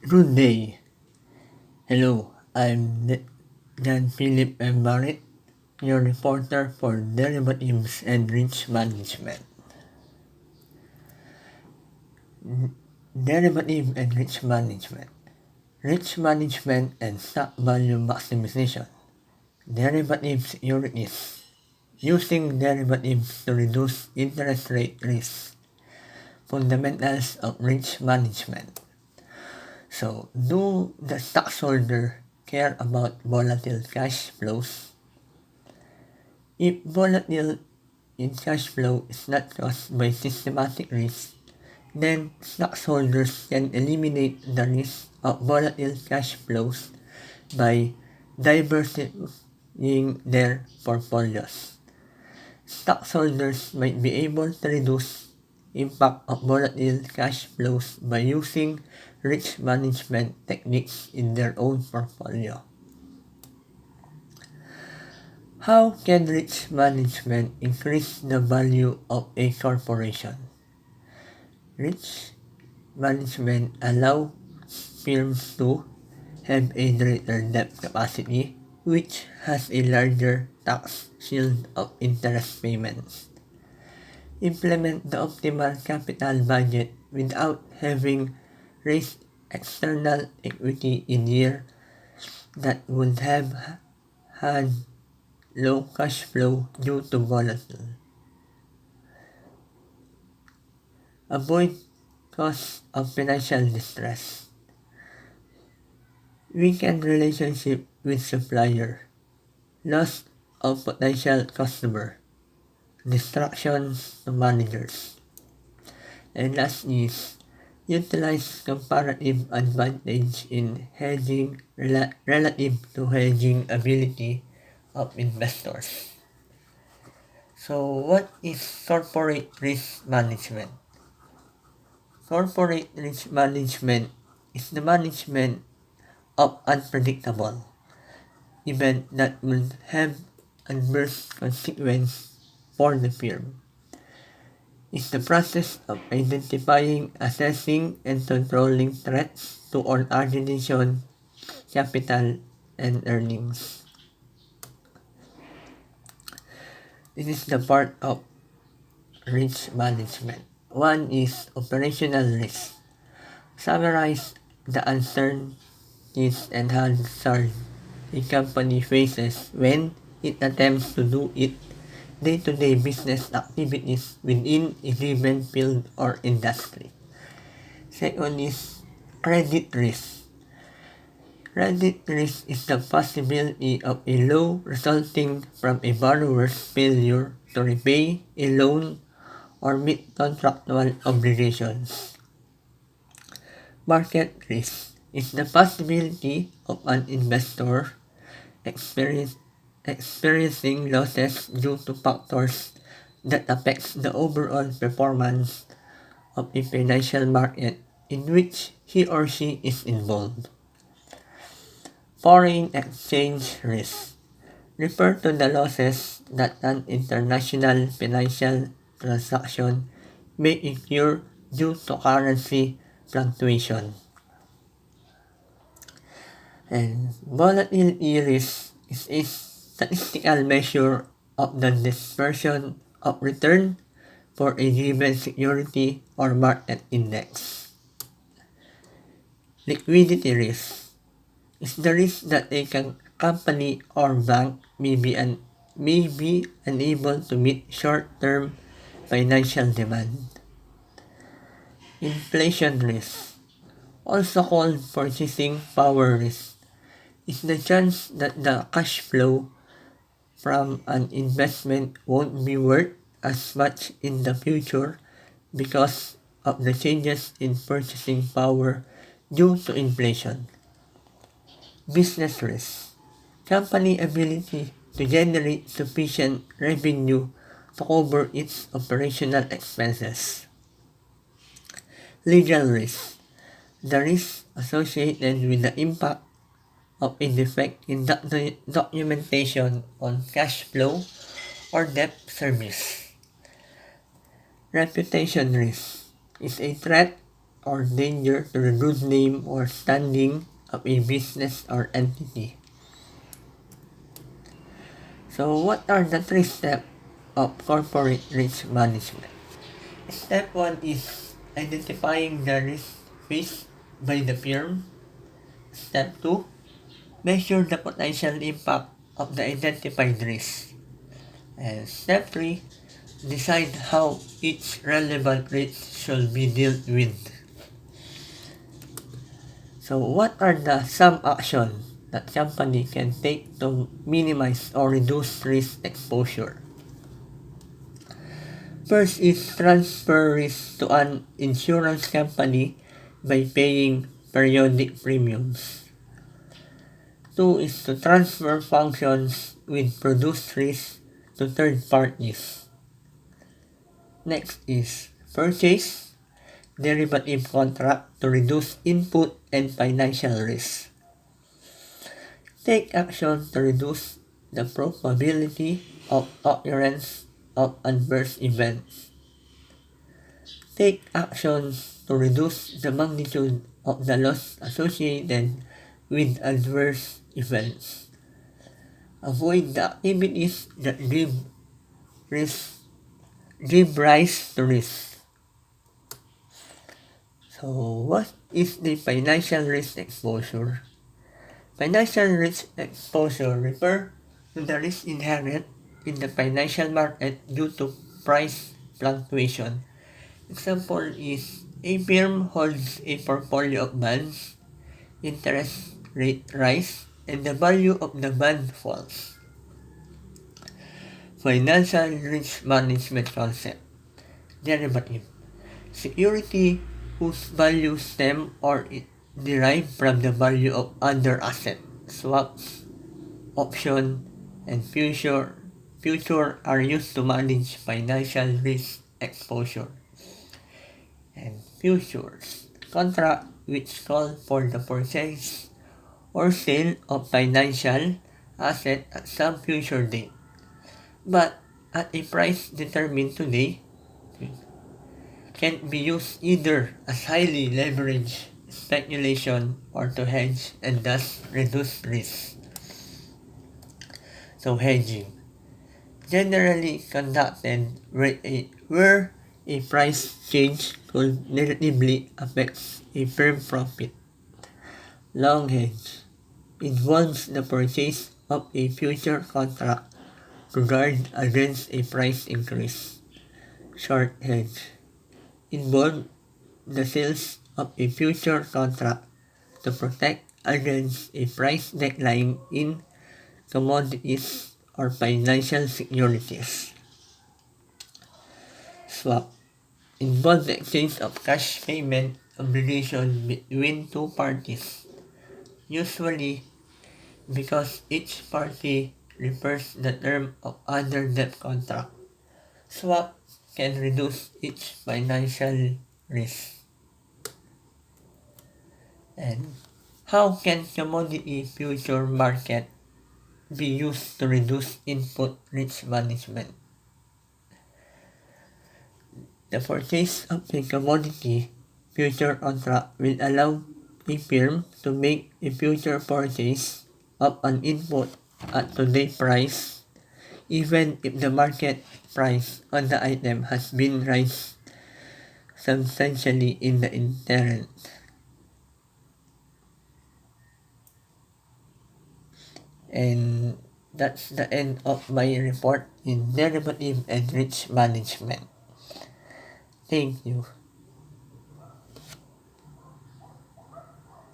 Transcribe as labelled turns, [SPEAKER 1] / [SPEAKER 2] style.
[SPEAKER 1] Good day. Hello, I'm Jan Philip M. Barrett, your reporter for Derivatives and Risk Management. Derivative and Risk Management. Risk Management and Stock Value Maximization. Derivative securities. Using derivatives to reduce interest rate risk. Fundamentals of Risk Management. So, do the stockholder care about volatile cash flows? If volatile in cash flow is not caused by systematic risk, then stockholders can eliminate the risk of volatile cash flows by diversifying their portfolios. Stockholders might be able to reduce impact of volatile cash flows by using risk management techniques in their own portfolio. How can risk management increase the value of a corporation? Risk management allows firms to have a greater debt capacity, which has a larger tax shield of interest payments. Implement the optimal capital budget without having raised external equity in years that would have had low cash flow due to volatility. Avoid cost of financial distress. Weakened relationship with supplier. Loss of potential customer. Distractions to managers. And last is utilize comparative advantage in hedging relative to hedging ability of investors. So what is corporate risk management? Corporate risk management is the management of unpredictable event that will have adverse consequences for the firm. It's the process of identifying, assessing, and controlling threats to all organization, capital, and earnings. This is the part of risk management. One is operational risk. Summarize the uncertainties and hazards a company faces when it attempts to do its day-to-day business activities within a given field or industry. Second is credit risk. Credit risk is the possibility of a loan resulting from a borrower's failure to repay a loan or meet contractual obligations. Market risk is the possibility of an investor experiencing losses due to factors that affects the overall performance of a financial market in which he or she is involved. Foreign exchange risk refer to the losses that an international financial transaction may incur due to currency fluctuation. And volatility risk is a statistical measure of the dispersion of return for a given security or market index. Liquidity risk is the risk that a company or bank may be unable to meet short-term financial demand. Inflation risk, also called purchasing power risk, is the chance that the cash flow from an investment won't be worth as much in the future because of the changes in purchasing power due to inflation. Business risk, company ability to generate sufficient revenue to cover its operational expenses. Legal risk, the risk associated with the impact of a defect in documentation on cash flow or debt service. Reputation risk is a threat or danger to the good name or standing of a business or entity. So what are the three steps of corporate risk management? Step 1 is identifying the risk faced by the firm. Step 2, measure the potential impact of the identified risk. And step 3, decide how each relevant risk should be dealt with. So what are some actions that company can take to minimize or reduce risk exposure? First is transfer risk to an insurance company by paying periodic premiums. 2 is to transfer functions with produced risk to third parties. Next is purchase derivative contract to reduce input and financial risk. Take action to reduce the probability of occurrence of adverse events. Take actions to reduce the magnitude of the loss associated with adverse events. Avoid the activities that give rise to risk. So, what is the financial risk exposure? Financial risk exposure refers to the risk inherent in the financial market due to price fluctuation. Example is a firm holds a portfolio of bonds, interest rate rise, and the value of the bond falls. Financial risk management concept. Derivative. Security whose value stem or derive from the value of other asset. Swaps, option, and future are used to manage financial risk exposure. And futures, contract which call for the purchase or sale of financial asset at some future date, but at a price determined today, can be used either as highly leveraged speculation or to hedge and thus reduce risk. So hedging, generally conducted where a price change could negatively affect a firm profit. Long hedge involves the purchase of a future contract to guard against a price increase. Short hedge involves the sales of a future contract to protect against a price decline in commodities or financial securities. Swap involves the exchange of cash payment obligation between two parties, usually because each party refers the term of other debt contract. Swap can reduce each financial risk. And how can commodity future market be used to reduce input risk management? The purchase of a commodity future contract will allow a firm to make a future purchase of an input at today's price, even if the market price on the item has been raised substantially in the interim. And that's the end of my report in derivative and risk management. Thank you.